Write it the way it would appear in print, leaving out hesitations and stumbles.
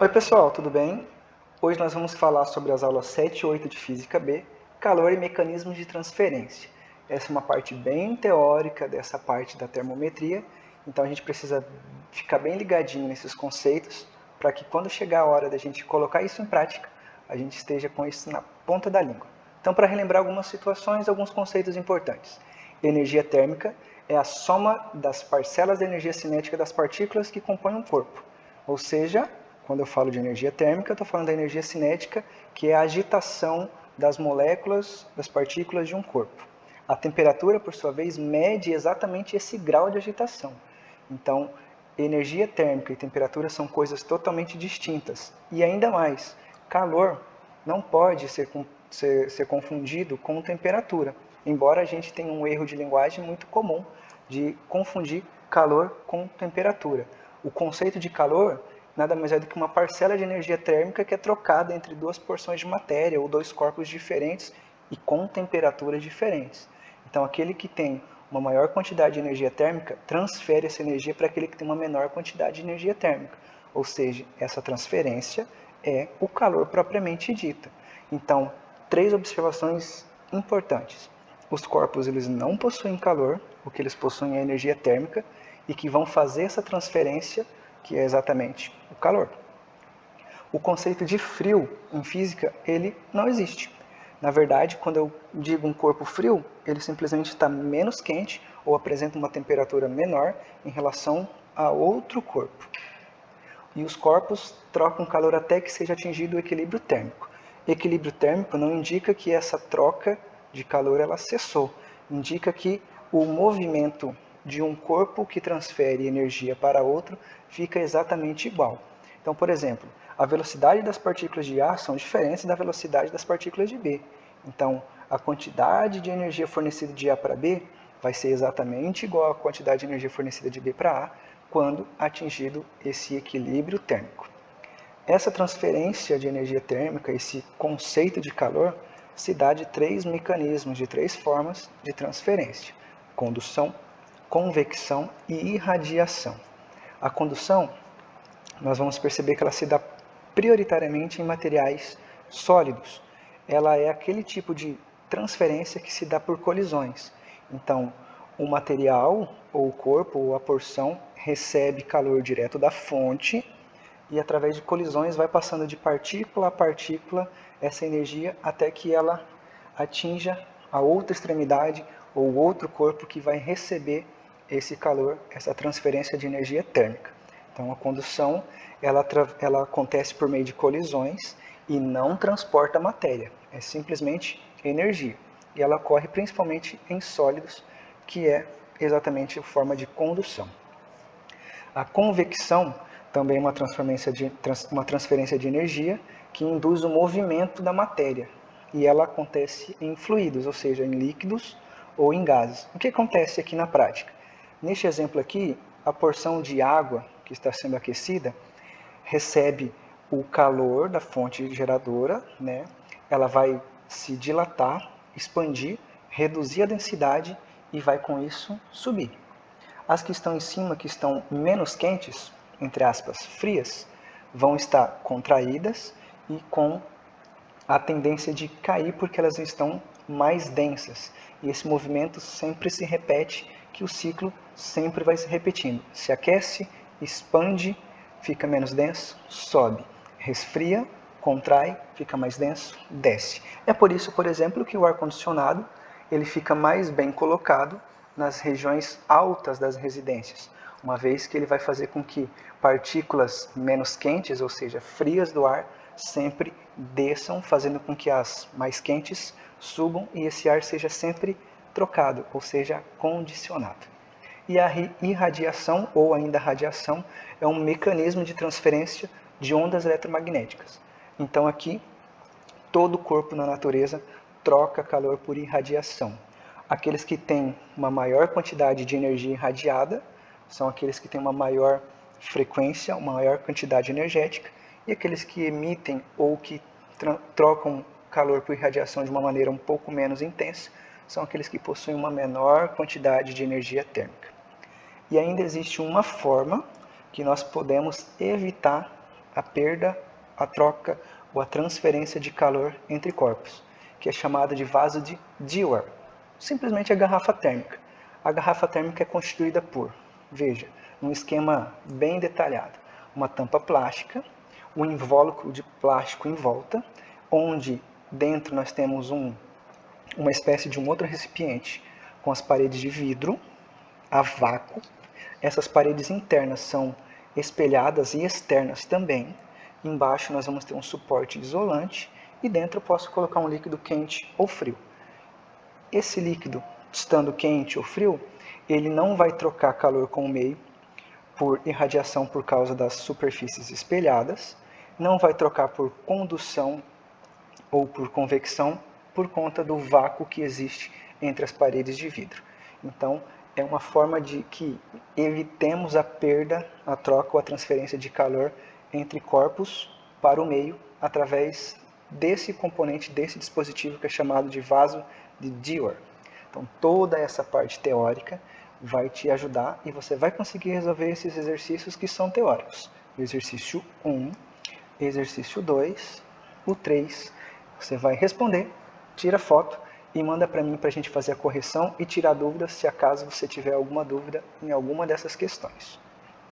Oi pessoal, tudo bem? Hoje nós vamos falar sobre as aulas 7 e 8 de Física B, calor e mecanismos de transferência. Essa é uma parte bem teórica dessa parte da termometria, então a gente precisa ficar bem ligadinho nesses conceitos para que quando chegar a hora da gente colocar isso em prática, a gente esteja com isso na ponta da língua. Então, para relembrar algumas situações, alguns conceitos importantes. Energia térmica é a soma das parcelas da energia cinética das partículas que compõem um corpo, ou seja, quando eu falo de energia térmica, eu estou falando da energia cinética, que é a agitação das moléculas, das partículas de um corpo. A temperatura, por sua vez, mede exatamente esse grau de agitação. Então, energia térmica e temperatura são coisas totalmente distintas. E ainda mais, calor não pode ser confundido com temperatura, embora a gente tenha um erro de linguagem muito comum de confundir calor com temperatura. O conceito de calor nada mais é do que uma parcela de energia térmica que é trocada entre duas porções de matéria ou dois corpos diferentes e com temperaturas diferentes. Então, aquele que tem uma maior quantidade de energia térmica transfere essa energia para aquele que tem uma menor quantidade de energia térmica. Ou seja, essa transferência é o calor propriamente dita. Então, três observações importantes. Os corpos eles não possuem calor, o que eles possuem é energia térmica e que vão fazer essa transferência, que é exatamente o calor. O conceito de frio em física, ele não existe. Na verdade, quando eu digo um corpo frio, ele simplesmente está menos quente ou apresenta uma temperatura menor em relação a outro corpo. E os corpos trocam calor até que seja atingido o equilíbrio térmico. Equilíbrio térmico não indica que essa troca de calor ela cessou, indica que o movimento de um corpo que transfere energia para outro fica exatamente igual. Então, por exemplo, a velocidade das partículas de A são diferentes da velocidade das partículas de B. Então, a quantidade de energia fornecida de A para B vai ser exatamente igual à quantidade de energia fornecida de B para A quando atingido esse equilíbrio térmico. Essa transferência de energia térmica, esse conceito de calor, se dá de três mecanismos, de três formas de transferência: condução, convecção e irradiação. A condução, nós vamos perceber que ela se dá prioritariamente em materiais sólidos. Ela é aquele tipo de transferência que se dá por colisões. Então, o material, ou o corpo, ou a porção, recebe calor direto da fonte e através de colisões vai passando de partícula a partícula essa energia até que ela atinja a outra extremidade ou outro corpo que vai receber esse calor, essa transferência de energia térmica. Então, a condução ela acontece por meio de colisões e não transporta matéria, é simplesmente energia. E ela ocorre principalmente em sólidos, que é exatamente a forma de condução. A convecção também é uma transferência de energia que induz o movimento da matéria. E ela acontece em fluidos, ou seja, em líquidos ou em gases. O que acontece aqui na prática? Neste exemplo aqui, a porção de água que está sendo aquecida recebe o calor da fonte geradora, né? Ela vai se dilatar, expandir, reduzir a densidade e vai com isso subir. As que estão em cima, que estão menos quentes, entre aspas, frias, vão estar contraídas e com a tendência de cair porque elas estão mais densas. E esse movimento sempre se repete, que o ciclo sempre vai se repetindo. Se aquece, expande, fica menos denso, sobe. Resfria, contrai, fica mais denso, desce. É por isso, por exemplo, que o ar-condicionado ele fica mais bem colocado nas regiões altas das residências, uma vez que ele vai fazer com que partículas menos quentes, ou seja, frias do ar, sempre desçam, fazendo com que as mais quentes subam e esse ar seja sempre trocado, ou seja, condicionado. E a irradiação, ou ainda radiação, é um mecanismo de transferência de ondas eletromagnéticas. Então aqui, todo corpo na natureza troca calor por irradiação. Aqueles que têm uma maior quantidade de energia irradiada são aqueles que têm uma maior frequência, uma maior quantidade energética, e aqueles que emitem ou que trocam calor por irradiação de uma maneira um pouco menos intensa são aqueles que possuem uma menor quantidade de energia térmica. E ainda existe uma forma que nós podemos evitar a perda, a troca ou a transferência de calor entre corpos, que é chamada de vaso de Dewar, simplesmente a garrafa térmica. A garrafa térmica é constituída por, veja, um esquema bem detalhado, uma tampa plástica, um invólucro de plástico em volta, onde dentro nós temos uma espécie de um outro recipiente com as paredes de vidro a vácuo. Essas paredes internas são espelhadas e externas também. Embaixo nós vamos ter um suporte isolante e dentro eu posso colocar um líquido quente ou frio. Esse líquido, estando quente ou frio, ele não vai trocar calor com o meio por irradiação por causa das superfícies espelhadas, não vai trocar por condução ou por convecção por conta do vácuo que existe entre as paredes de vidro. Então, é uma forma de que evitemos a perda, a troca ou a transferência de calor entre corpos para o meio através desse componente, desse dispositivo que é chamado de vaso de Dewar. Então, toda essa parte teórica vai te ajudar e você vai conseguir resolver esses exercícios que são teóricos. O exercício 1, exercício 2, o 3, você vai responder, tira foto e manda para mim para a gente fazer a correção e tirar dúvidas se acaso você tiver alguma dúvida em alguma dessas questões.